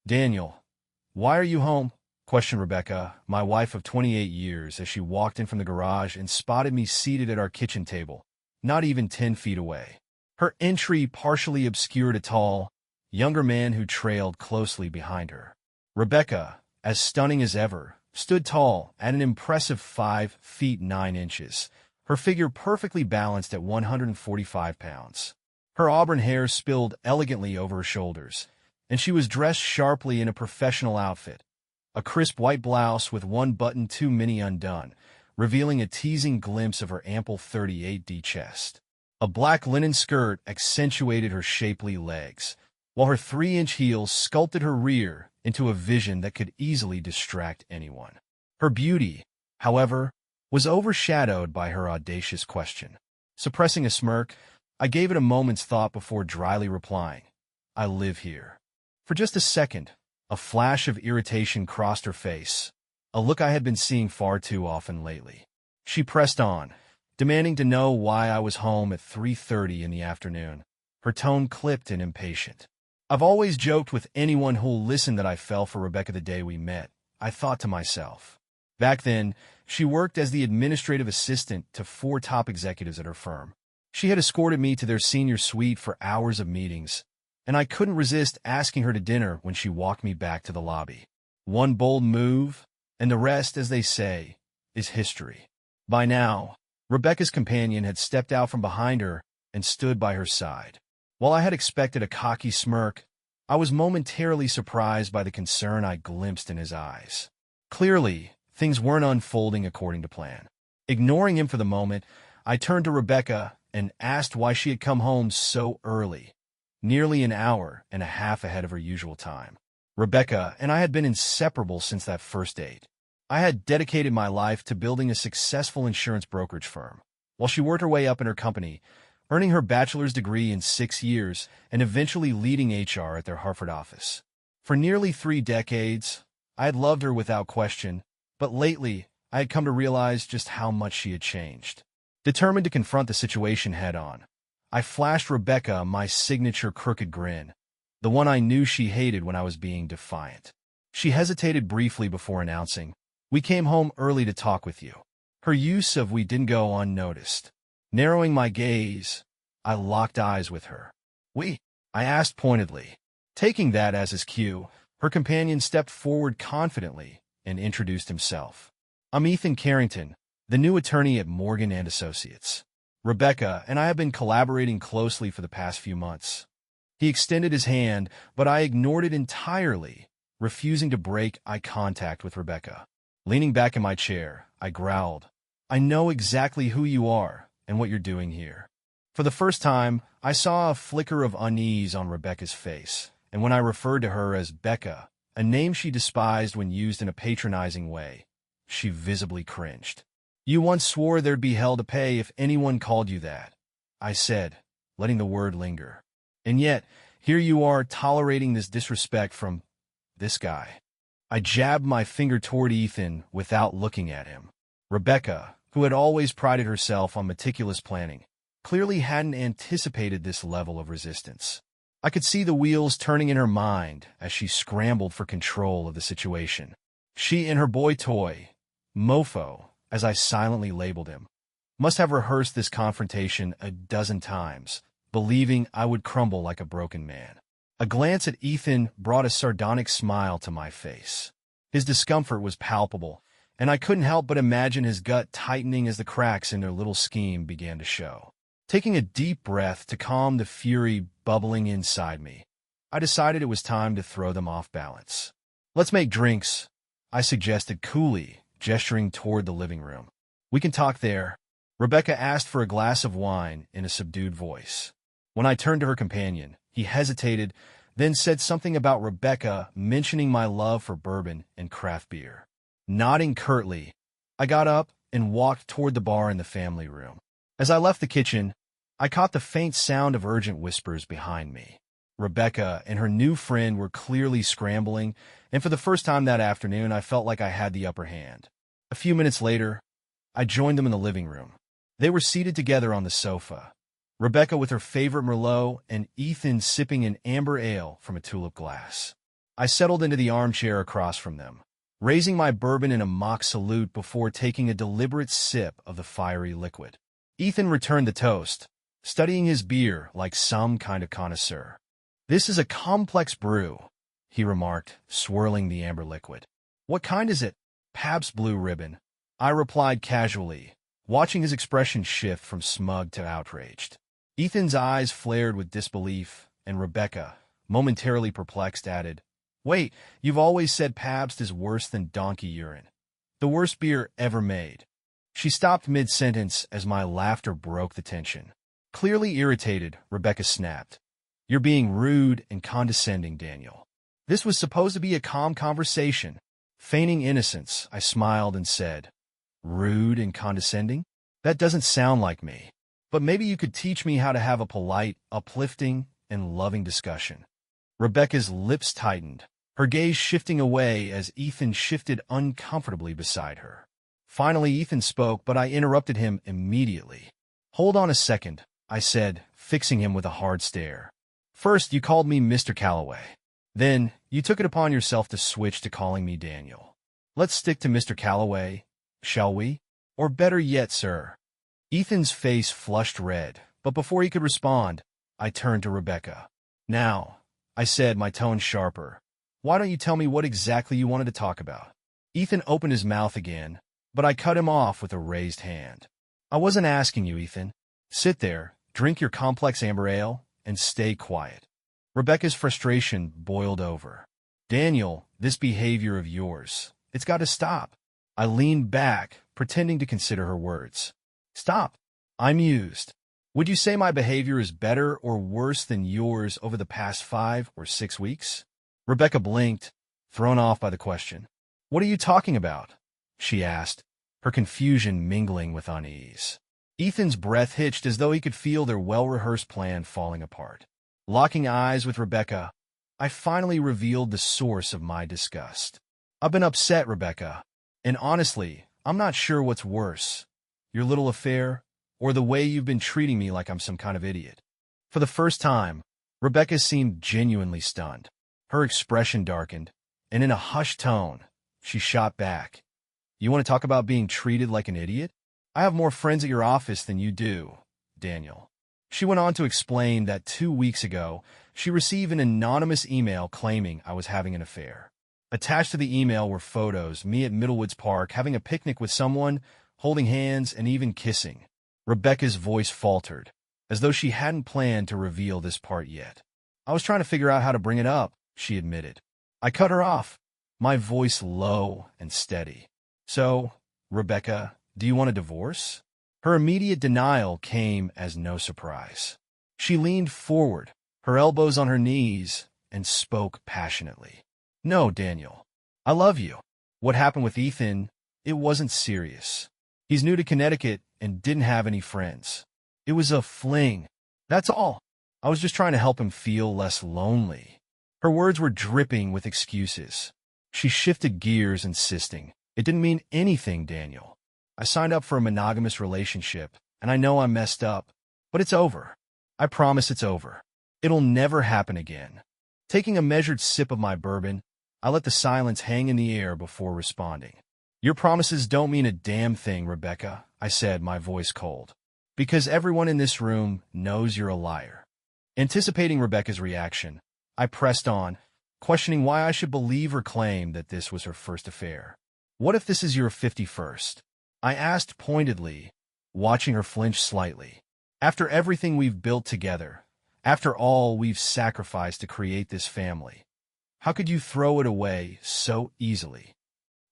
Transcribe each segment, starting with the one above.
Daniel, why are you home? Questioned Rebecca, my wife of 28 years, as she walked in from the garage and spotted me seated at our kitchen table, not even 10 feet away. Her entry partially obscured a tall, younger man who trailed closely behind her. Rebecca, as stunning as ever, stood tall at an impressive 5 feet 9 inches, her figure perfectly balanced at 145 pounds. Her auburn hair spilled elegantly over her shoulders, and she was dressed sharply in a professional outfit, a crisp white blouse with one button too many undone, revealing a teasing glimpse of her ample 38D chest. A black linen skirt accentuated her shapely legs, while her 3-inch heels sculpted her rear into a vision that could easily distract anyone. Her beauty, however, was overshadowed by her audacious question. Suppressing a smirk, I gave it a moment's thought before dryly replying, "I live here." For just a second, a flash of irritation crossed her face, a look I had been seeing far too often lately. She pressed on, demanding to know why I was home at 3:30 in the afternoon, her tone clipped and impatient. I've always joked with anyone who'll listen that I fell for Rebecca the day we met, I thought to myself. Back then, she worked as the administrative assistant to 4 top executives at her firm. She had escorted me to their senior suite for hours of meetings, and I couldn't resist asking her to dinner when she walked me back to the lobby. One bold move, and the rest, as they say, is history. By now, Rebecca's companion had stepped out from behind her and stood by her side. While I had expected a cocky smirk, I was momentarily surprised by the concern I glimpsed in his eyes. Clearly, things weren't unfolding according to plan. Ignoring him for the moment, I turned to Rebecca and asked why she had come home so early, nearly an hour and a half ahead of her usual time. Rebecca and I had been inseparable since that first date. I had dedicated my life to building a successful insurance brokerage firm, while she worked her way up in her company, earning her bachelor's degree in 6 years and eventually leading HR at their Hartford office. For nearly 3 decades, I had loved her without question, but lately I had come to realize just how much she had changed. Determined to confront the situation head-on, I flashed Rebecca my signature crooked grin, the one I knew she hated when I was being defiant. She hesitated briefly before announcing, "We came home early to talk with you." Her use of "we" didn't go unnoticed. Narrowing my gaze, I locked eyes with her. "We?" I asked pointedly. Taking that as his cue, her companion stepped forward confidently and introduced himself. "I'm Ethan Carrington, the new attorney at Morgan & Associates. Rebecca and I have been collaborating closely for the past few months." He extended his hand, but I ignored it entirely, refusing to break eye contact with Rebecca. Leaning back in my chair, I growled, "I know exactly who you are and what you're doing here." For the first time, I saw a flicker of unease on Rebecca's face, and when I referred to her as Becca, a name she despised when used in a patronizing way, she visibly cringed. "You once swore there'd be hell to pay if anyone called you that," I said, letting the word linger. "And yet, here you are tolerating this disrespect from this guy." I jabbed my finger toward Ethan without looking at him. Rebecca, who had always prided herself on meticulous planning, clearly hadn't anticipated this level of resistance. I could see the wheels turning in her mind as she scrambled for control of the situation. She and her boy toy, Mofo, as I silently labeled him, must have rehearsed this confrontation a dozen times, believing I would crumble like a broken man. A glance at Ethan brought a sardonic smile to my face. His discomfort was palpable, and I couldn't help but imagine his gut tightening as the cracks in their little scheme began to show. Taking a deep breath to calm the fury bubbling inside me, I decided it was time to throw them off balance. "Let's make drinks," I suggested coolly, gesturing toward the living room. "We can talk there." Rebecca asked for a glass of wine in a subdued voice. When I turned to her companion, he hesitated, then said something about Rebecca mentioning my love for bourbon and craft beer. Nodding curtly, I got up and walked toward the bar in the family room. As I left the kitchen, I caught the faint sound of urgent whispers behind me. Rebecca and her new friend were clearly scrambling, and for the first time that afternoon, I felt like I had the upper hand. A few minutes later, I joined them in the living room. They were seated together on the sofa, Rebecca with her favorite Merlot and Ethan sipping an amber ale from a tulip glass. I settled into the armchair across from them, raising my bourbon in a mock salute before taking a deliberate sip of the fiery liquid. Ethan returned the toast, studying his beer like some kind of connoisseur. "This is a complex brew," he remarked, swirling the amber liquid. "What kind is it?" "Pabst Blue Ribbon," I replied casually, watching his expression shift from smug to outraged. Ethan's eyes flared with disbelief, and Rebecca, momentarily perplexed, added, "Wait, you've always said Pabst is worse than donkey urine. The worst beer ever made." She stopped mid-sentence as my laughter broke the tension. Clearly irritated, Rebecca snapped, "You're being rude and condescending, Daniel." This was supposed to be a calm conversation. Feigning innocence, I smiled and said, "Rude and condescending? That doesn't sound like me. But maybe you could teach me how to have a polite, uplifting, and loving discussion." Rebecca's lips tightened, her gaze shifting away as Ethan shifted uncomfortably beside her. Finally, Ethan spoke, but I interrupted him immediately. "Hold on a second," I said, fixing him with a hard stare. "First, you called me Mr. Calloway. Then, you took it upon yourself to switch to calling me Daniel. Let's stick to Mr. Calloway, shall we? Or better yet, sir." Ethan's face flushed red, but before he could respond, I turned to Rebecca. "Now," I said, my tone sharper, "why don't you tell me what exactly you wanted to talk about?" Ethan opened his mouth again, but I cut him off with a raised hand. "I wasn't asking you, Ethan. Sit there, drink your complex amber ale, and stay quiet." Rebecca's frustration boiled over. "Daniel, this behavior of yours, it's got to stop." I leaned back, pretending to consider her words. "Stop," I mused. "Would you say my behavior is better or worse than yours over the past 5 or 6 weeks?" Rebecca blinked, thrown off by the question. "What are you talking about?" she asked, her confusion mingling with unease. Ethan's breath hitched as though he could feel their well-rehearsed plan falling apart. Locking eyes with Rebecca, I finally revealed the source of my disgust. "I've been upset, Rebecca, and honestly, I'm not sure what's worse, your little affair, or the way you've been treating me like I'm some kind of idiot." For the first time, Rebecca seemed genuinely stunned. Her expression darkened, and in a hushed tone, she shot back, "You want to talk about being treated like an idiot? I have more friends at your office than you do, Daniel." She went on to explain that 2 weeks ago, she received an anonymous email claiming I was having an affair. Attached to the email were photos, me at Middlewoods Park having a picnic with someone, holding hands and even kissing. Rebecca's voice faltered, as though she hadn't planned to reveal this part yet. "I was trying to figure out how to bring it up," she admitted. I cut her off, my voice low and steady. "So, Rebecca, do you want a divorce?" Her immediate denial came as no surprise. She leaned forward, her elbows on her knees, and spoke passionately. "No, Daniel. I love you. What happened with Ethan, it wasn't serious. He's new to Connecticut and didn't have any friends. It was a fling. That's all. I was just trying to help him feel less lonely." Her words were dripping with excuses. She shifted gears, insisting, "It didn't mean anything, Daniel. I signed up for a monogamous relationship, and I know I messed up, but it's over. I promise it's over. It'll never happen again." Taking a measured sip of my bourbon, I let the silence hang in the air before responding. "Your promises don't mean a damn thing, Rebecca," I said, my voice cold. "Because everyone in this room knows you're a liar." Anticipating Rebecca's reaction, I pressed on, questioning why I should believe her claim that this was her first affair. "What if this is your 51st? I asked pointedly, watching her flinch slightly. "After everything we've built together, after all we've sacrificed to create this family, how could you throw it away so easily?"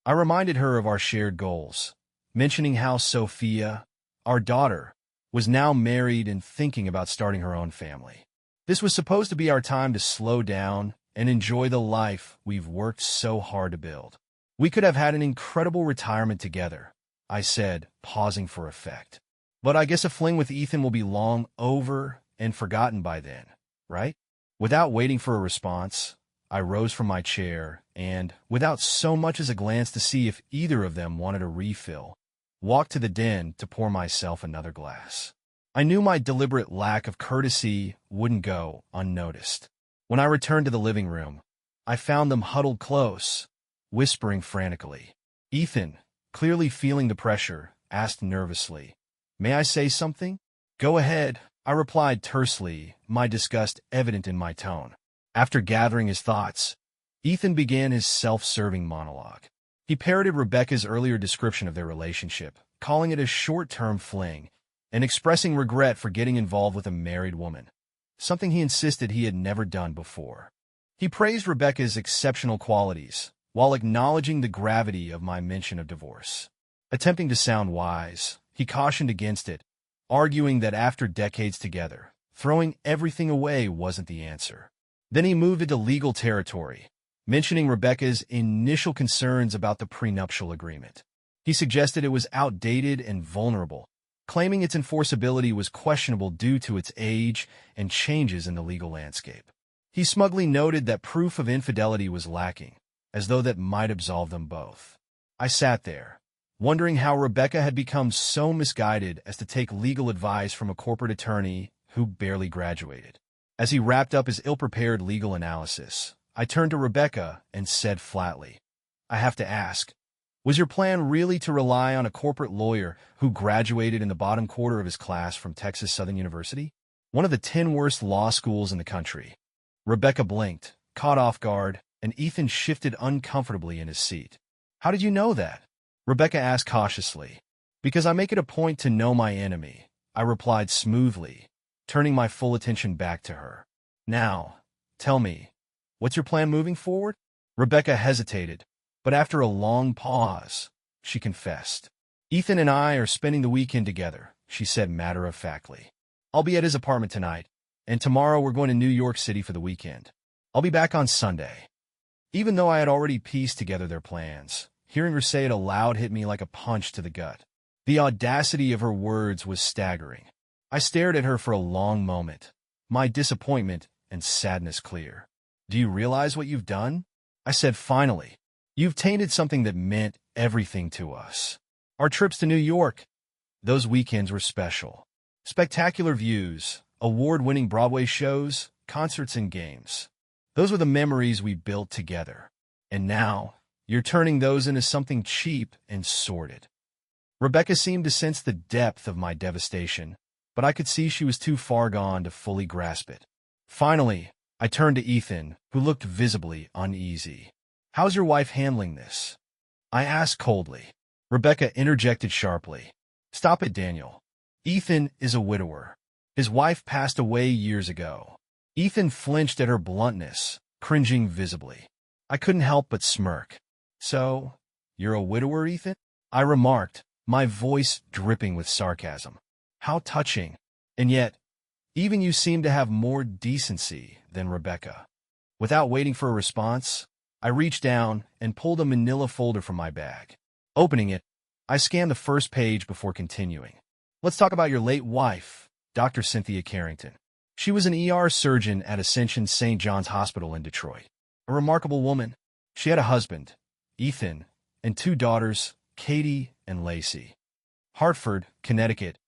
I reminded her of our shared goals, mentioning how Sophia, our daughter, was now married and thinking about starting her own family. This was supposed to be our time to slow down and enjoy the life we've worked so hard to build. "We could have had an incredible retirement together," I said, pausing for effect. "But I guess a fling with Ethan will be long over and forgotten by then, right?" Without waiting for a response, I rose from my chair and, without so much as a glance to see if either of them wanted a refill, walked to the den to pour myself another glass. I knew my deliberate lack of courtesy wouldn't go unnoticed. When I returned to the living room, I found them huddled close, whispering frantically. Ethan, clearly feeling the pressure, asked nervously, "May I say something?" "Go ahead," I replied tersely, my disgust evident in my tone. After gathering his thoughts, Ethan began his self-serving monologue. He parroted Rebecca's earlier description of their relationship, calling it a short-term fling, and expressing regret for getting involved with a married woman, something he insisted he had never done before. He praised Rebecca's exceptional qualities, while acknowledging the gravity of my mention of divorce. Attempting to sound wise, he cautioned against it, arguing that after decades together, throwing everything away wasn't the answer. Then he moved into legal territory, mentioning Rebecca's initial concerns about the prenuptial agreement. He suggested it was outdated and vulnerable, claiming its enforceability was questionable due to its age and changes in the legal landscape. He smugly noted that proof of infidelity was lacking, as though that might absolve them both. I sat there, wondering how Rebecca had become so misguided as to take legal advice from a corporate attorney who barely graduated. As he wrapped up his ill-prepared legal analysis, I turned to Rebecca and said flatly, "I have to ask, was your plan really to rely on a corporate lawyer who graduated in the bottom quarter of his class from Texas Southern University, one of the 10 worst law schools in the country?" Rebecca blinked, caught off guard, and Ethan shifted uncomfortably in his seat. "How did you know that?" Rebecca asked cautiously. "Because I make it a point to know my enemy," I replied smoothly, turning my full attention back to her. "Now, tell me, what's your plan moving forward?" Rebecca hesitated, but after a long pause, she confessed. "Ethan and I are spending the weekend together," she said matter-of-factly. "I'll be at his apartment tonight, and tomorrow we're going to New York City for the weekend. I'll be back on Sunday." Even though I had already pieced together their plans, hearing her say it aloud hit me like a punch to the gut. The audacity of her words was staggering. I stared at her for a long moment, my disappointment and sadness clear. "Do you realize what you've done?" I said finally. "You've tainted something that meant everything to us. Our trips to New York, those weekends were special. Spectacular views, award-winning Broadway shows, concerts and games. Those were the memories we built together. And now, you're turning those into something cheap and sordid." Rebecca seemed to sense the depth of my devastation, but I could see she was too far gone to fully grasp it. Finally, I turned to Ethan, who looked visibly uneasy. "How's your wife handling this?" I asked coldly. Rebecca interjected sharply. "Stop it, Daniel. Ethan is a widower. His wife passed away years ago." Ethan flinched at her bluntness, cringing visibly. I couldn't help but smirk. "So, you're a widower, Ethan?" I remarked, my voice dripping with sarcasm. "How touching. And yet, even you seem to have more decency than Rebecca." Without waiting for a response, I reached down and pulled a manila folder from my bag. Opening it, I scanned the first page before continuing. "Let's talk about your late wife, Dr. Cynthia Carrington. She was an ER surgeon at Ascension St. John's Hospital in Detroit. A remarkable woman. She had a husband, Ethan, and 2 daughters, Katie and Lacey. Hartford, Connecticut,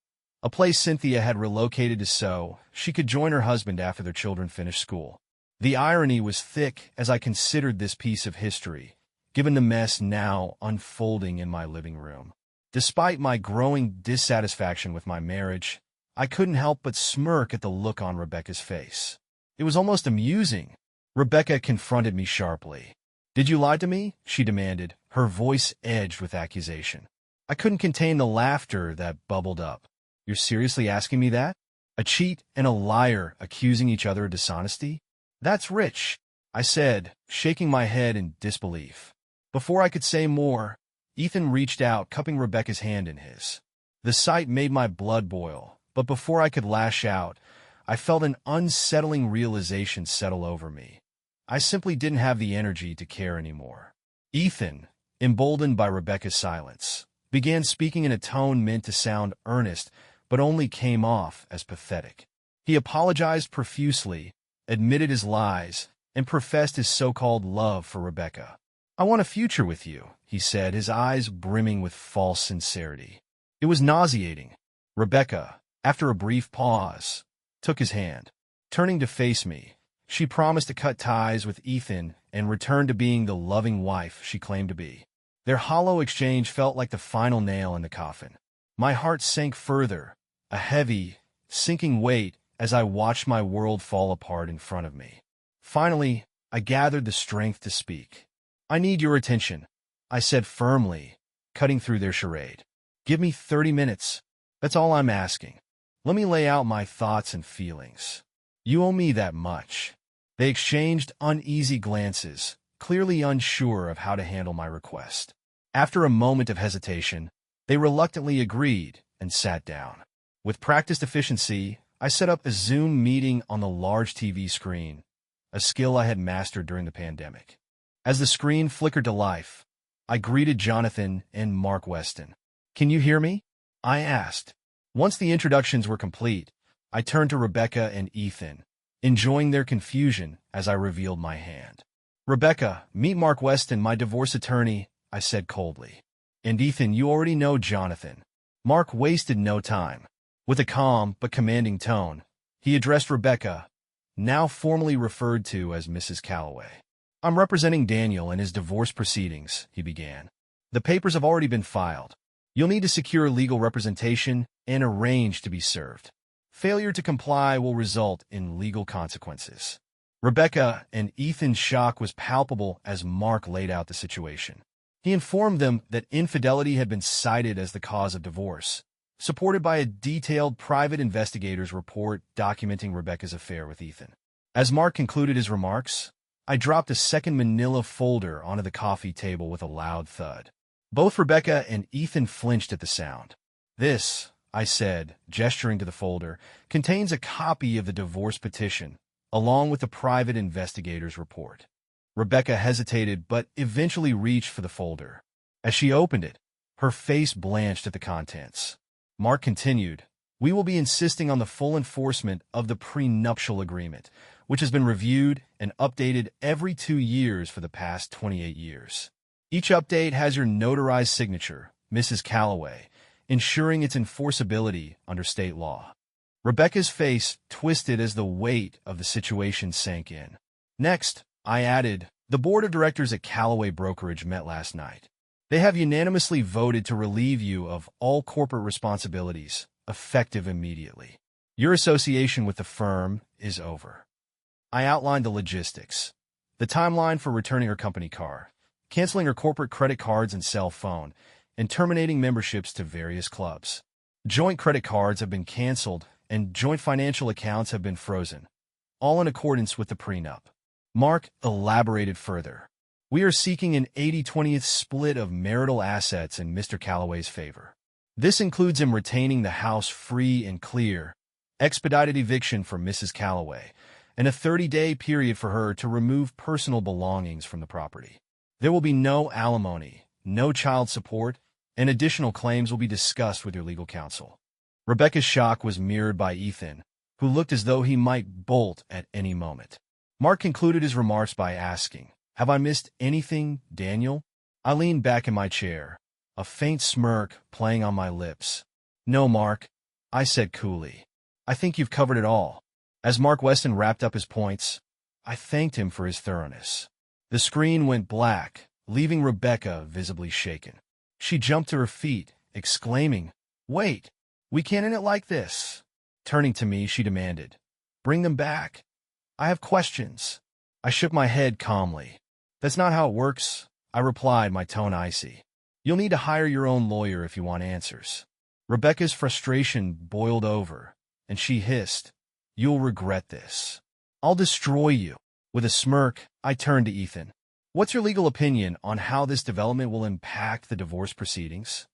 a place Cynthia had relocated to so she could join her husband after their children finished school. The irony was thick as I considered this piece of history, given the mess now unfolding in my living room. Despite my growing dissatisfaction with my marriage, I couldn't help but smirk at the look on Rebecca's face. It was almost amusing. Rebecca confronted me sharply. "Did you lie to me?" she demanded, her voice edged with accusation. I couldn't contain the laughter that bubbled up. "You're seriously asking me that? A cheat and a liar accusing each other of dishonesty? That's rich," I said, shaking my head in disbelief. Before I could say more, Ethan reached out, cupping Rebecca's hand in his. The sight made my blood boil, but before I could lash out, I felt an unsettling realization settle over me. I simply didn't have the energy to care anymore. Ethan, emboldened by Rebecca's silence, began speaking in a tone meant to sound earnest, but only came off as pathetic. He apologized profusely, admitted his lies, and professed his so-called love for Rebecca. "I want a future with you," he said, his eyes brimming with false sincerity. It was nauseating. Rebecca, after a brief pause, took his hand. Turning to face me, She promised to cut ties with Ethan and return to being the loving wife she claimed to be. Their hollow exchange felt like the final nail in the coffin. My heart sank further, a heavy, sinking weight as I watched my world fall apart in front of me. Finally, I gathered the strength to speak. "I need your attention," I said firmly, cutting through their charade. "Give me 30 minutes. That's all I'm asking. Let me lay out my thoughts and feelings. You owe me that much." They exchanged uneasy glances, clearly unsure of how to handle my request. After a moment of hesitation, they reluctantly agreed and sat down. With practiced efficiency, I set up a Zoom meeting on the large TV screen, a skill I had mastered during the pandemic. As the screen flickered to life, I greeted Jonathan and Mark Weston. "Can you hear me?" I asked. Once the introductions were complete, I turned to Rebecca and Ethan, enjoying their confusion as I revealed my hand. "Rebecca, meet Mark Weston, my divorce attorney," I said coldly. "And Ethan, you already know Jonathan." Mark wasted no time. With a calm but commanding tone, he addressed Rebecca, now formally referred to as Mrs. Calloway. "I'm representing Daniel in his divorce proceedings," he began. "The papers have already been filed. You'll need to secure legal representation and arrange to be served. Failure to comply will result in legal consequences." Rebecca and Ethan's shock was palpable as Mark laid out the situation. He informed them that infidelity had been cited as the cause of divorce, supported by a detailed private investigator's report documenting Rebecca's affair with Ethan. As Mark concluded his remarks, I dropped a second manila folder onto the coffee table with a loud thud. Both Rebecca and Ethan flinched at the sound. "This," I said, gesturing to the folder, "contains a copy of the divorce petition, along with the private investigator's report." Rebecca hesitated but eventually reached for the folder. As she opened it, her face blanched at the contents. Mark continued, "We will be insisting on the full enforcement of the prenuptial agreement, which has been reviewed and updated every 2 years for the past 28 years. Each update has your notarized signature, Mrs. Calloway, ensuring its enforceability under state law." Rebecca's face twisted as the weight of the situation sank in. "Next," I added, "the board of directors at Calloway Brokerage met last night. They have unanimously voted to relieve you of all corporate responsibilities, effective immediately. Your association with the firm is over." I outlined the logistics, the timeline for returning her company car, canceling her corporate credit cards and cell phone, and terminating memberships to various clubs. Joint credit cards have been canceled and joint financial accounts have been frozen, all in accordance with the prenup. Mark elaborated further. "We are seeking an 80-20 split of marital assets in Mr. Calloway's favor. This includes him retaining the house free and clear, expedited eviction for Mrs. Calloway, and a 30-day period for her to remove personal belongings from the property. There will be no alimony, no child support, and additional claims will be discussed with your legal counsel." Rebecca's shock was mirrored by Ethan, who looked as though he might bolt at any moment. Mark concluded his remarks by asking, "Have I missed anything, Daniel?" I leaned back in my chair, a faint smirk playing on my lips. "No, Mark," I said coolly. "I think you've covered it all." As Mark Weston wrapped up his points, I thanked him for his thoroughness. The screen went black, leaving Rebecca visibly shaken. She jumped to her feet, exclaiming, "Wait, we can't end it like this." Turning to me, she demanded, "Bring them back. I have questions." I shook my head calmly. "That's not how it works," I replied, my tone icy. "You'll need to hire your own lawyer if you want answers." Rebecca's frustration boiled over, and she hissed, "You'll regret this. I'll destroy you." With a smirk, I turned to Ethan. "What's your legal opinion on how this development will impact the divorce proceedings?"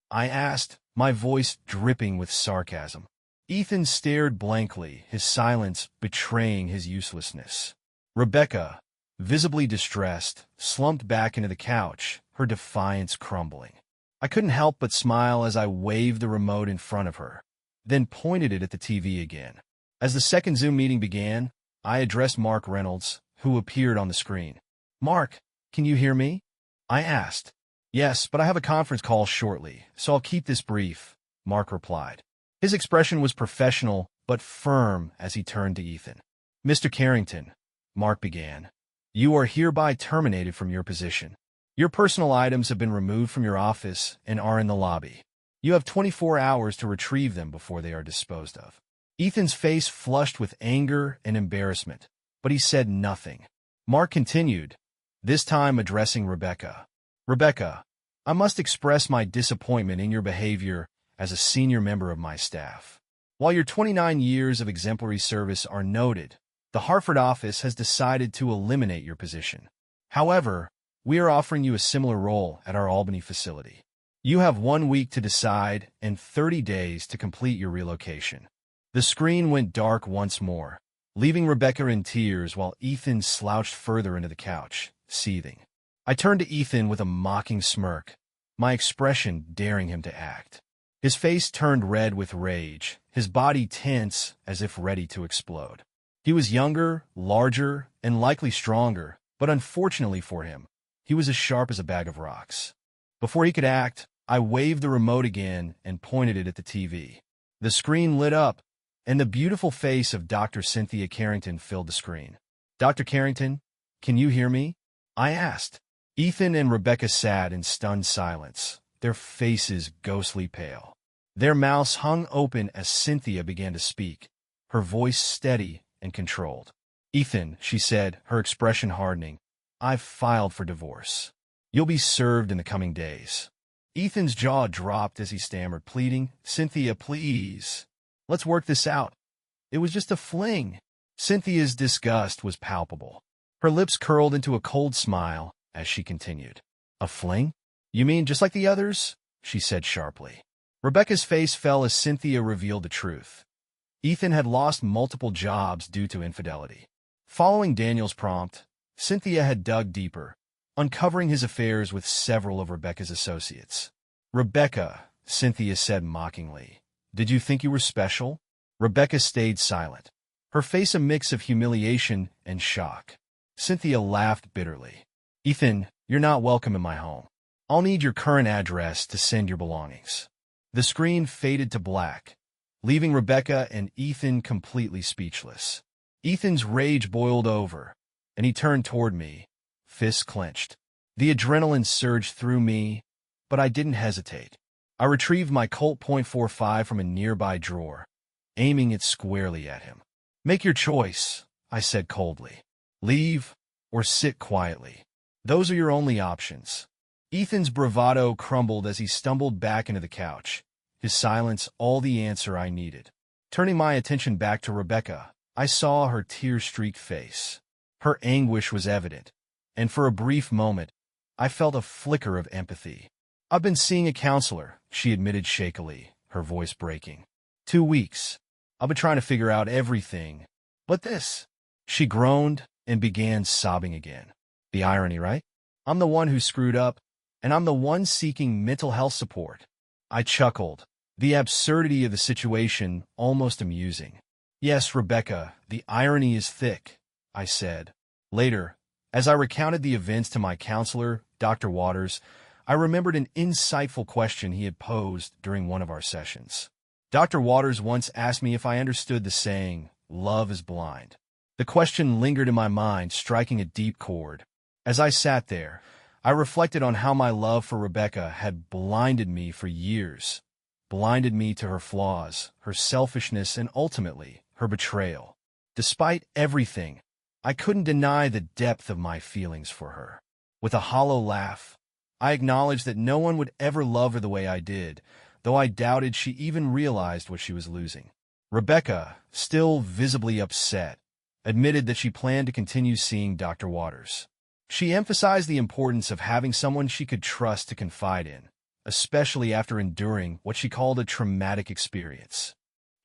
I asked, my voice dripping with sarcasm. Ethan stared blankly, his silence betraying his uselessness. Rebecca, visibly distressed, slumped back into the couch, her defiance crumbling. I couldn't help but smile as I waved the remote in front of her, then pointed it at the TV again. As the second Zoom meeting began, I addressed Mark Reynolds, who appeared on the screen. "Mark, can you hear me?" I asked. "Yes, but I have a conference call shortly, so I'll keep this brief," Mark replied. His expression was professional but firm as he turned to Ethan. "Mr. Carrington, Mark began. "You are hereby terminated from your position. Your personal items have been removed from your office and are in the lobby. You have 24 hours to retrieve them before they are disposed of." Ethan's face flushed with anger and embarrassment, but he said nothing. Mark continued, this time addressing Rebecca. "Rebecca, I must express my disappointment in your behavior as a senior member of my staff. While your 29 years of exemplary service are noted, the Hartford office has decided to eliminate your position. However, we are offering you a similar role at our Albany facility. You have 1 week to decide and 30 days to complete your relocation." The screen went dark once more, leaving Rebecca in tears while Ethan slouched further into the couch, seething. I turned to Ethan with a mocking smirk, my expression daring him to act. His face turned red with rage, his body tense as if ready to explode. He was younger, larger, and likely stronger, but unfortunately for him, he was as sharp as a bag of rocks. Before he could act, I waved the remote again and pointed it at the TV. The screen lit up, and the beautiful face of Dr. Cynthia Carrington filled the screen. "Dr. Carrington, can you hear me?" I asked. Ethan and Rebecca sat in stunned silence, their faces ghostly pale. Their mouths hung open as Cynthia began to speak, her voice steady and controlled. "Ethan," she said, her expression hardening, "I've filed for divorce. You'll be served in the coming days." Ethan's jaw dropped as he stammered, pleading, "Cynthia, please. Let's work this out. It was just a fling." Cynthia's disgust was palpable. Her lips curled into a cold smile as she continued. "A fling? You mean just like the others?" she said sharply. Rebecca's face fell as Cynthia revealed the truth. Ethan had lost multiple jobs due to infidelity. Following Daniel's prompt, Cynthia had dug deeper, uncovering his affairs with several of Rebecca's associates. "Rebecca," Cynthia said mockingly, "did you think you were special?" Rebecca stayed silent, her face a mix of humiliation and shock. Cynthia laughed bitterly. "Ethan, you're not welcome in my home. I'll need your current address to send your belongings." The screen faded to black, leaving Rebecca and Ethan completely speechless. Ethan's rage boiled over, and he turned toward me, fists clenched. The adrenaline surged through me, but I didn't hesitate. I retrieved my Colt .45 from a nearby drawer, aiming it squarely at him. "Make your choice," I said coldly. "Leave or sit quietly. Those are your only options." Ethan's bravado crumbled as he stumbled back into the couch, his silence all the answer I needed. Turning my attention back to Rebecca, I saw her tear-streaked face. Her anguish was evident, and for a brief moment, I felt a flicker of empathy. "I've been seeing a counselor," she admitted shakily, her voice breaking. 2 weeks. I've been trying to figure out everything. But this..." She groaned and began sobbing again. The irony, right? I'm the one who screwed up, and I'm the one seeking mental health support. I chuckled, the absurdity of the situation almost amusing. "Yes, Rebecca, the irony is thick," I said. Later, as I recounted the events to my counselor, Dr. Waters, I remembered an insightful question he had posed during one of our sessions. Dr. Waters once asked me if I understood the saying, "Love is blind." The question lingered in my mind, striking a deep chord. As I sat there, I reflected on how my love for Rebecca had blinded me for years, blinded me to her flaws, her selfishness, and ultimately, her betrayal. Despite everything, I couldn't deny the depth of my feelings for her. With a hollow laugh, I acknowledged that no one would ever love her the way I did, though I doubted she even realized what she was losing. Rebecca, still visibly upset, admitted that she planned to continue seeing Dr. Waters. She emphasized the importance of having someone she could trust to confide in, especially after enduring what she called a traumatic experience.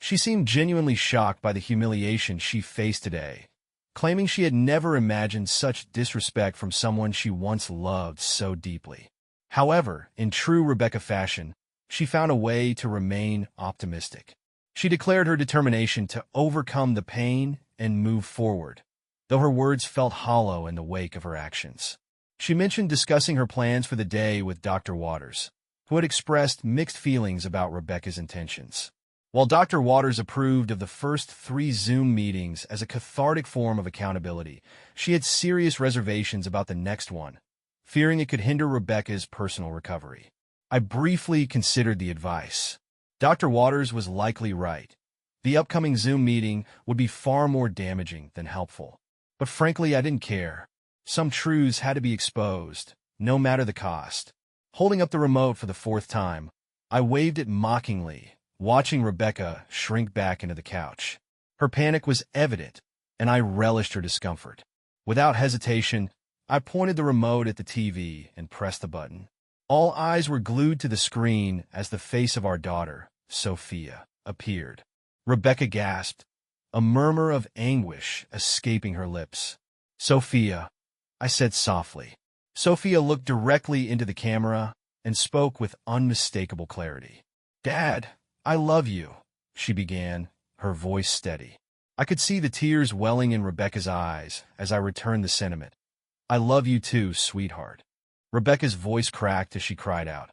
She seemed genuinely shocked by the humiliation she faced today, claiming she had never imagined such disrespect from someone she once loved so deeply. However, in true Rebecca fashion, she found a way to remain optimistic. She declared her determination to overcome the pain and move forward, though her words felt hollow in the wake of her actions. She mentioned discussing her plans for the day with Dr. Waters, who had expressed mixed feelings about Rebecca's intentions. While Dr. Waters approved of the first 3 Zoom meetings as a cathartic form of accountability, she had serious reservations about the next one, fearing it could hinder Rebecca's personal recovery. I briefly considered the advice. Dr. Waters was likely right. The upcoming Zoom meeting would be far more damaging than helpful. But frankly, I didn't care. Some truths had to be exposed, no matter the cost. Holding up the remote for the 4th time, I waved it mockingly, watching Rebecca shrink back into the couch. Her panic was evident, and I relished her discomfort. Without hesitation, I pointed the remote at the TV and pressed the button. All eyes were glued to the screen as the face of our daughter, Sophia, appeared. Rebecca gasped, a murmur of anguish escaping her lips. "Sophia," I said softly. Sophia looked directly into the camera and spoke with unmistakable clarity. "Dad, I love you," she began, her voice steady. I could see the tears welling in Rebecca's eyes as I returned the sentiment. "I love you too, sweetheart." Rebecca's voice cracked as she cried out,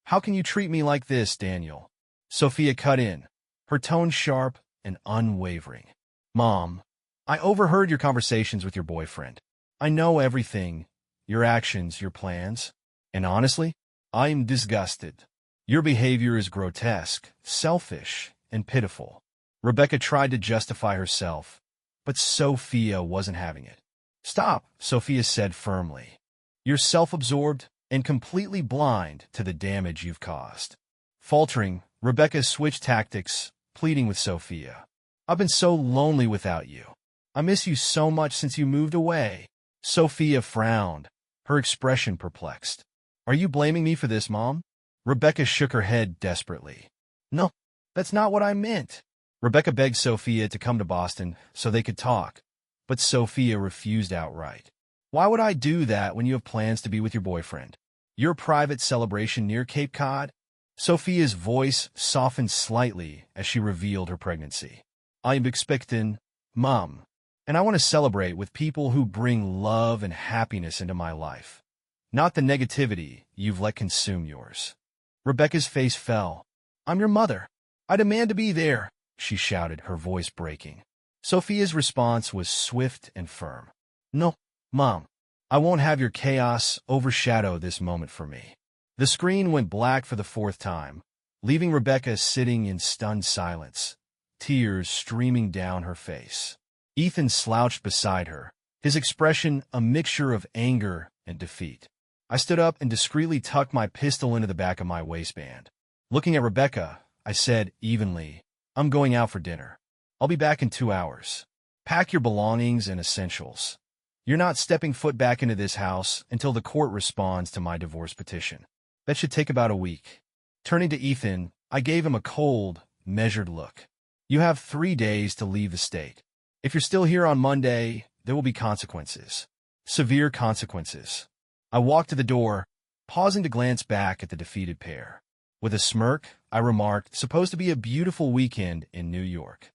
"How can you treat me like this, Daniel?" Sophia cut in, her tone sharp and unwavering. "Mom, I overheard your conversations with your boyfriend. I know everything, your actions, your plans. And honestly, I am disgusted. Your behavior is grotesque, selfish, and pitiful." Rebecca tried to justify herself, but Sophia wasn't having it. "Stop," Sophia said firmly. "You're self-absorbed and completely blind to the damage you've caused." Faltering, Rebecca switched tactics, pleading with Sophia. "I've been so lonely without you. I miss you so much since you moved away." Sophia frowned, her expression perplexed. "Are you blaming me for this, Mom?" Rebecca shook her head desperately. "No, that's not what I meant." Rebecca begged Sophia to come to Boston so they could talk, but Sophia refused outright. "Why would I do that when you have plans to be with your boyfriend? Your private celebration near Cape Cod?" Sophia's voice softened slightly as she revealed her pregnancy. "I'm expecting, Mom, and I want to celebrate with people who bring love and happiness into my life, not the negativity you've let consume yours." Rebecca's face fell. "I'm your mother. I demand to be there," she shouted, her voice breaking. Sophia's response was swift and firm. "No, Mom, I won't have your chaos overshadow this moment for me." The screen went black for the 4th time, leaving Rebecca sitting in stunned silence, tears streaming down her face. Ethan slouched beside her, his expression a mixture of anger and defeat. I stood up and discreetly tucked my pistol into the back of my waistband. Looking at Rebecca, I said evenly, "I'm going out for dinner. I'll be back in 2 hours. Pack your belongings and essentials. You're not stepping foot back into this house until the court responds to my divorce petition. That should take about a week." Turning to Ethan, I gave him a cold, measured look. "You have 3 days to leave the state. If you're still here on Monday, there will be consequences. Severe consequences." I walked to the door, pausing to glance back at the defeated pair. With a smirk, I remarked, "Supposed to be a beautiful weekend in New York."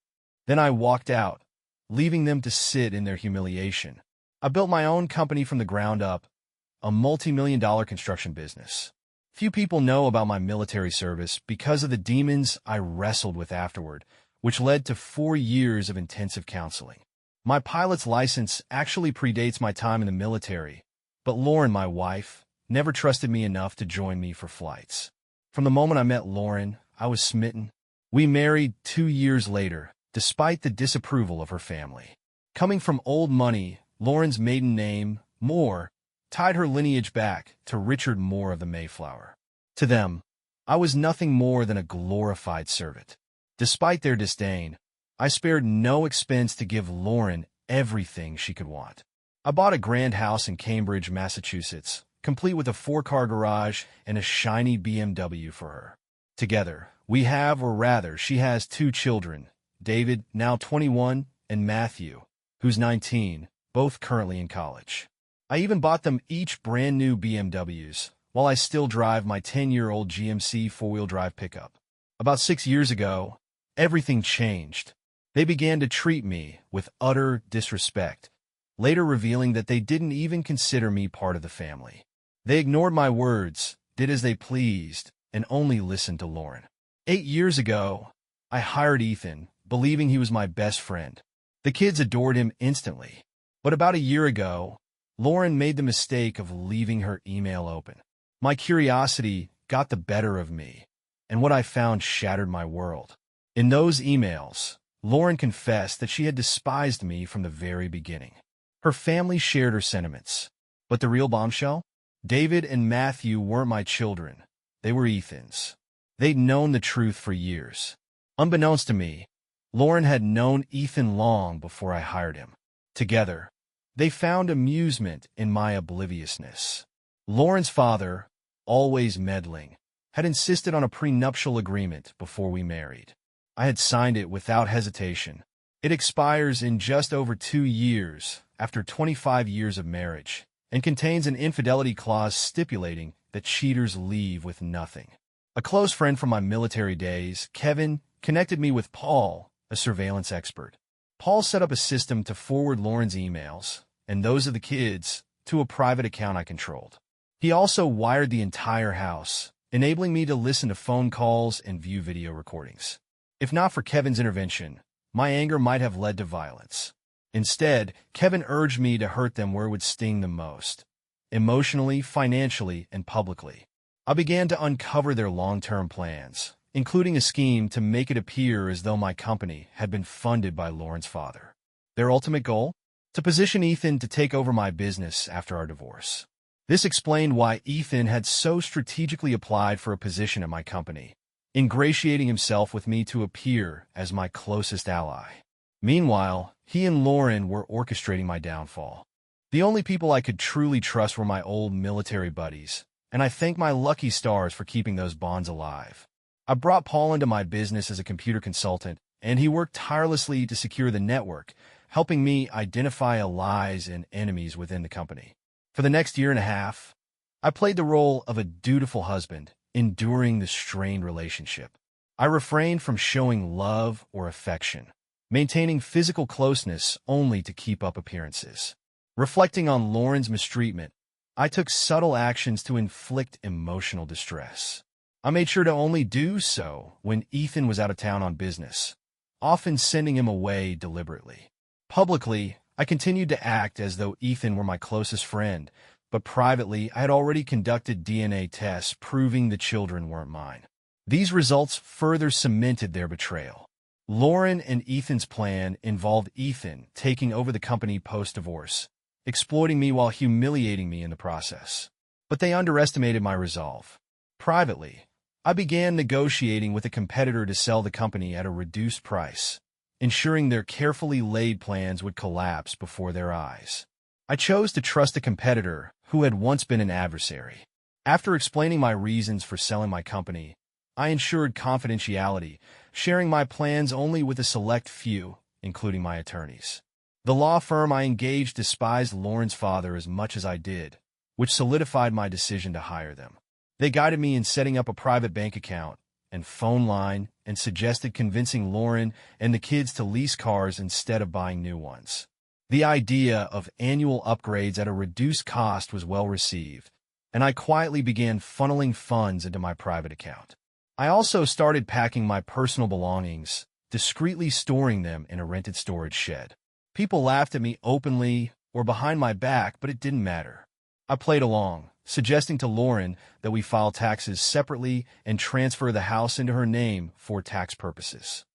Then I walked out, leaving them to sit in their humiliation. I built my own company from the ground up, a multi-million-dollar construction business. Few people know about my military service because of the demons I wrestled with afterward, which led to 4 years of intensive counseling. My pilot's license actually predates my time in the military, but Lauren, my wife, never trusted me enough to join me for flights. From the moment I met Lauren, I was smitten. We married 2 years later, despite the disapproval of her family. Coming from old money, Lauren's maiden name, Moore, tied her lineage back to Richard Moore of the Mayflower. To them, I was nothing more than a glorified servant. Despite their disdain, I spared no expense to give Lauren everything she could want. I bought a grand house in Cambridge, Massachusetts, complete with a 4-car garage and a shiny BMW for her. Together, we have, or rather, she has 2 children, David, now 21, and Matthew, who's 19, both currently in college. I even bought them each brand new BMWs, while I still drive my 10-year-old GMC 4-wheel drive pickup. About 6 years ago, everything changed. They began to treat me with utter disrespect, later revealing that they didn't even consider me part of the family. They ignored my words, did as they pleased, and only listened to Lauren. 8 years ago, I hired Ethan, believing he was my best friend. The kids adored him instantly. But about a year ago, Lauren made the mistake of leaving her email open. My curiosity got the better of me, and what I found shattered my world. In those emails, Lauren confessed that she had despised me from the very beginning. Her family shared her sentiments. But the real bombshell? David and Matthew weren't my children. They were Ethan's. They'd known the truth for years. Unbeknownst to me, Lauren had known Ethan long before I hired him. Together, they found amusement in my obliviousness. Lauren's father, always meddling, had insisted on a prenuptial agreement before we married. I had signed it without hesitation. It expires in just over 2 years after 25 years of marriage and contains an infidelity clause stipulating that cheaters leave with nothing. A close friend from my military days, Kevin, connected me with Paul, a surveillance expert. Paul set up a system to forward Lauren's emails, and those of the kids, to a private account I controlled. He also wired the entire house, enabling me to listen to phone calls and view video recordings. If not for Kevin's intervention, my anger might have led to violence. Instead, Kevin urged me to hurt them where it would sting them most, emotionally, financially, and publicly. I began to uncover their long-term plans, including a scheme to make it appear as though my company had been funded by Lauren's father. Their ultimate goal? To position Ethan to take over my business after our divorce. This explained why Ethan had so strategically applied for a position at my company, ingratiating himself with me to appear as my closest ally. Meanwhile, he and Lauren were orchestrating my downfall. The only people I could truly trust were my old military buddies, and I thank my lucky stars for keeping those bonds alive. I brought Paul into my business as a computer consultant, and he worked tirelessly to secure the network, helping me identify allies and enemies within the company. For the next year and a half, I played the role of a dutiful husband, enduring the strained relationship. I refrained from showing love or affection, maintaining physical closeness only to keep up appearances. Reflecting on Lauren's mistreatment, I took subtle actions to inflict emotional distress. I made sure to only do so when Ethan was out of town on business, often sending him away deliberately. Publicly, I continued to act as though Ethan were my closest friend, but privately, I had already conducted DNA tests proving the children weren't mine. These results further cemented their betrayal. Lauren and Ethan's plan involved Ethan taking over the company post-divorce, exploiting me while humiliating me in the process. But they underestimated my resolve. Privately, I began negotiating with a competitor to sell the company at a reduced price, ensuring their carefully laid plans would collapse before their eyes. I chose to trust a competitor who had once been an adversary. After explaining my reasons for selling my company, I ensured confidentiality, sharing my plans only with a select few, including my attorneys. The law firm I engaged despised Lauren's father as much as I did, which solidified my decision to hire them. They guided me in setting up a private bank account and phone line and suggested convincing Lauren and the kids to lease cars instead of buying new ones. The idea of annual upgrades at a reduced cost was well received, and I quietly began funneling funds into my private account. I also started packing my personal belongings, discreetly storing them in a rented storage shed. People laughed at me openly or behind my back, but it didn't matter. I played along, suggesting to Lauren that we file taxes separately and transfer the house into her name for tax purposes.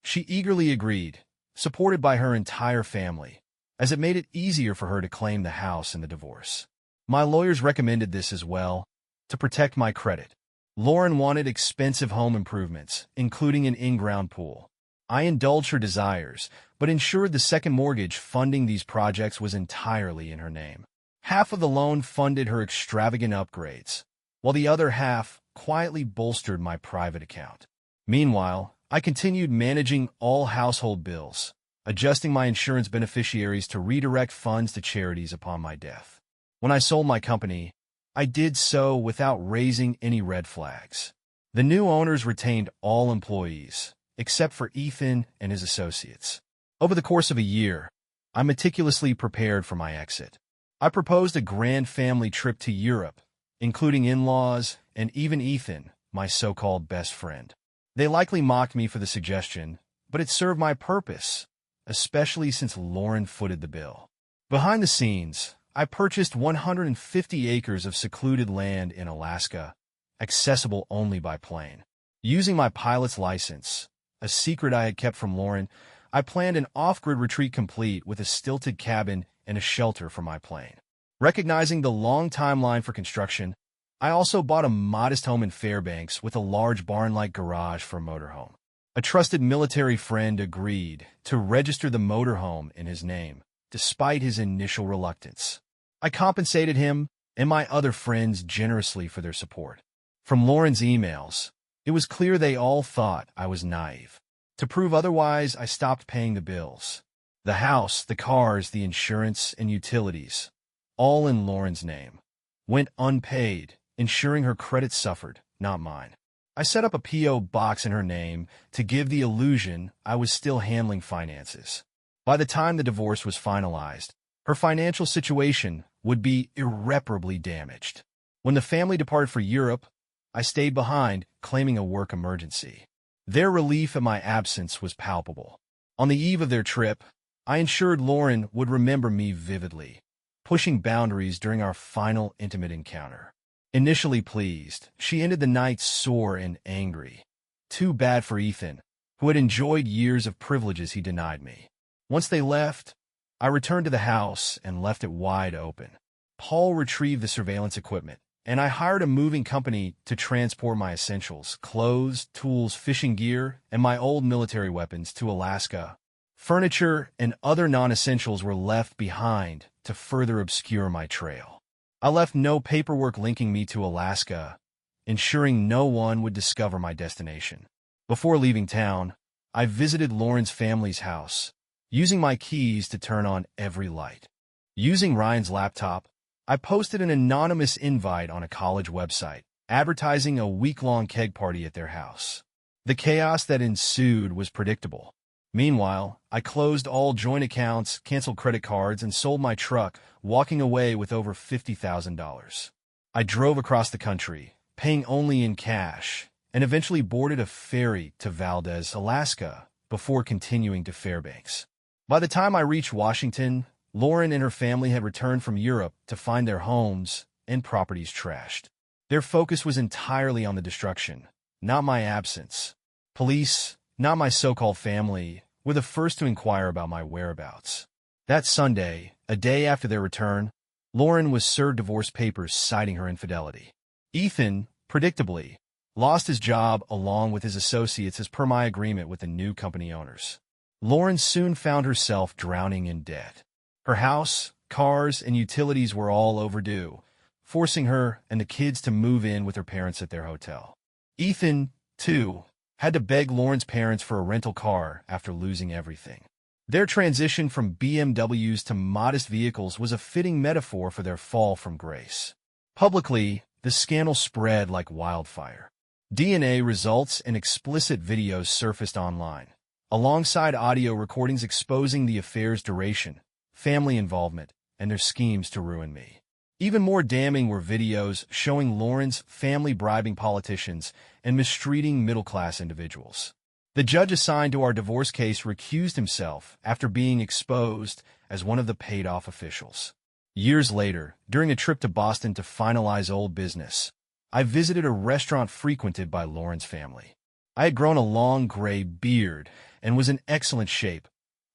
She eagerly agreed, supported by her entire family, as it made it easier for her to claim the house in the divorce. My lawyers recommended this as well, to protect my credit. Lauren wanted expensive home improvements, including an in-ground pool. I indulged her desires, but ensured the second mortgage funding these projects was entirely in her name. Half of the loan funded her extravagant upgrades, while the other half quietly bolstered my private account. Meanwhile, I continued managing all household bills, adjusting my insurance beneficiaries to redirect funds to charities upon my death. When I sold my company, I did so without raising any red flags. The new owners retained all employees, except for Ethan and his associates. Over the course of a year, I meticulously prepared for my exit. I proposed a grand family trip to Europe, including in-laws and even Ethan, my so-called best friend. They likely mocked me for the suggestion, but it served my purpose, especially since Lauren footed the bill. Behind the scenes, I purchased 150 acres of secluded land in Alaska, accessible only by plane. Using my pilot's license, a secret I had kept from Lauren, I planned an off-grid retreat complete with a stilted cabin and a shelter for my plane. Recognizing the long timeline for construction, I also bought a modest home in Fairbanks with a large barn-like garage for a motorhome. A trusted military friend agreed to register the motorhome in his name, despite his initial reluctance. I compensated him and my other friends generously for their support. From Lauren's emails, it was clear they all thought I was naive. To prove otherwise, I stopped paying the bills. The house, the cars, the insurance, and utilities, all in Lauren's name, went unpaid, ensuring her credit suffered, not mine. I set up a P.O. box in her name to give the illusion I was still handling finances. By the time the divorce was finalized, her financial situation would be irreparably damaged. When the family departed for Europe, I stayed behind, claiming a work emergency. Their relief at my absence was palpable. On the eve of their trip, I ensured Lauren would remember me vividly, pushing boundaries during our final intimate encounter. Initially pleased, she ended the night sore and angry. Too bad for Ethan, who had enjoyed years of privileges he denied me. Once they left, I returned to the house and left it wide open. Paul retrieved the surveillance equipment, and I hired a moving company to transport my essentials, clothes, tools, fishing gear, and my old military weapons to Alaska. Furniture and other non-essentials were left behind to further obscure my trail. I left no paperwork linking me to Alaska, ensuring no one would discover my destination. Before leaving town, I visited Lauren's family's house, using my keys to turn on every light. Using Ryan's laptop, I posted an anonymous invite on a college website, advertising a week-long keg party at their house. The chaos that ensued was predictable. Meanwhile, I closed all joint accounts, canceled credit cards, and sold my truck, walking away with over $50,000. I drove across the country, paying only in cash, and eventually boarded a ferry to Valdez, Alaska, before continuing to Fairbanks. By the time I reached Washington, Lauren and her family had returned from Europe to find their homes and properties trashed. Their focus was entirely on the destruction, not my absence. Police, not my so-called family, were the first to inquire about my whereabouts. That Sunday, a day after their return, Lauren was served divorce papers citing her infidelity. Ethan, predictably, lost his job along with his associates as per my agreement with the new company owners. Lauren soon found herself drowning in debt. Her house, cars, and utilities were all overdue, forcing her and the kids to move in with her parents at their hotel. Ethan, too, had to beg Lauren's parents for a rental car after losing everything. Their transition from BMWs to modest vehicles was a fitting metaphor for their fall from grace. Publicly, the scandal spread like wildfire. DNA results and explicit videos surfaced online, alongside audio recordings exposing the affair's duration, family involvement, and their schemes to ruin me. Even more damning were videos showing Lauren's family bribing politicians and mistreating middle-class individuals. The judge assigned to our divorce case recused himself after being exposed as one of the paid-off officials. Years later, during a trip to Boston to finalize old business, I visited a restaurant frequented by Lauren's family. I had grown a long gray beard and was in excellent shape,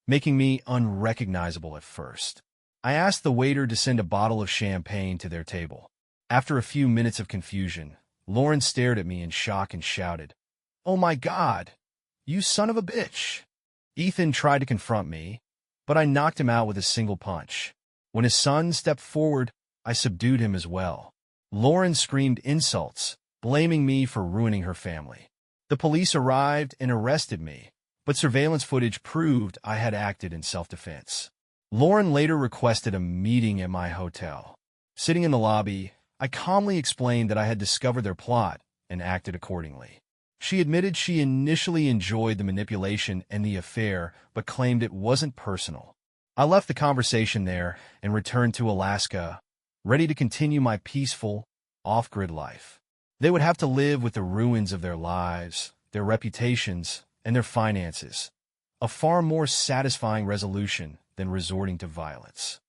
making me unrecognizable at first. I asked the waiter to send a bottle of champagne to their table. After a few minutes of confusion, Lauren stared at me in shock and shouted, "Oh my God, you son of a bitch!" Ethan tried to confront me, but I knocked him out with a single punch. When his son stepped forward, I subdued him as well. Lauren screamed insults, blaming me for ruining her family. The police arrived and arrested me, but surveillance footage proved I had acted in self-defense. Lauren later requested a meeting at my hotel. Sitting in the lobby, I calmly explained that I had discovered their plot and acted accordingly. She admitted she initially enjoyed the manipulation and the affair, but claimed it wasn't personal. I left the conversation there and returned to Alaska, ready to continue my peaceful, off-grid life. They would have to live with the ruins of their lives, their reputations, and their finances. A far more satisfying resolution than resorting to violence.